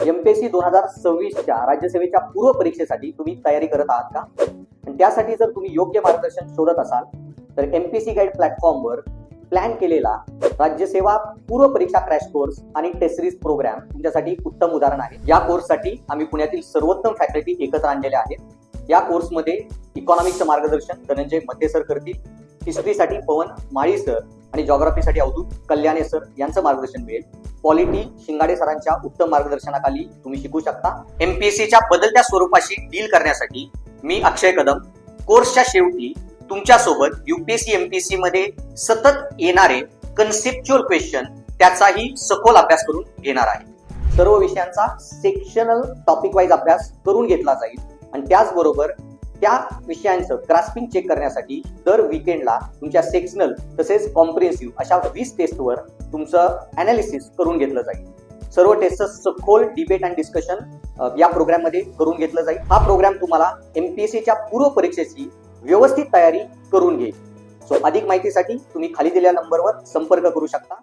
MPSC 2026च्या राज्यसेवेच्या पूर्व परीक्षेसाठी तुम्ही तयारी करत आहात का? आणि त्यासाठी जर तुम्ही योग्य मार्गदर्शन शोधत असाल तर एमपीएससी गाईड प्लॅटफॉर्मवर प्लॅन केलेला राज्यसेवा पूर्व परीक्षा क्रॅश कोर्स आणि टेस्ट सिरीज प्रोग्राम तुमच्यासाठी उत्तम उदाहरण आहे. या कोर्ससाठी आम्ही पुण्यातील सर्वोत्तम फॅकल्टी एकत्र आणलेल्या आहेत. या कोर्समध्ये इकॉनॉमिक्सचं मार्गदर्शन धनंजय मते सर करतील, हिस्ट्रीसाठी पवन माळी सर आणि जॉग्राफीसाठी अवधूत कल्याणे सर यांचं मार्गदर्शन मिळेल. पॉलिटी शिंगाडे सरांच्या उत्तम मार्गदर्शनाखाली तुम्ही शिकू शकता. एमपीएससीच्या बदलत्या स्वरूपाशी डील करण्यासाठी मी अक्षय कदम कोर्सच्या शेवटी तुमच्या सोबत यूपीएससी एमपीएससी मध्ये सतत येणारे कन्सेप्च्युअल क्वेश्चन त्याचाही सखोल अभ्यास करून घेणार आहे. सर्व विषयांचा सेक्शनल टॉपिक वाईज अभ्यास करून घेतला जाईल आणि त्याचबरोबर त्या विषयांचं ग्रास्पिंग चेक करण्यासाठी दर वीकेंडला तुमच्या सेक्शनल तसेच कॉम्प्रिहेन्सिव्ह अशा 20 टेस्टवर तुमचं अनालिसिस करून घेतलं जाईल. सर्व टेस्टचं सखोल डिबेट अँड डिस्कशन या प्रोग्राममध्ये करून घेतलं जाईल. हा प्रोग्राम तुम्हाला एमपीएससीच्या पूर्व परीक्षेची व्यवस्थित तयारी करून घेईल. अधिक माहितीसाठी तुम्ही खाली दिलेल्या नंबरवर संपर्क करू शकता.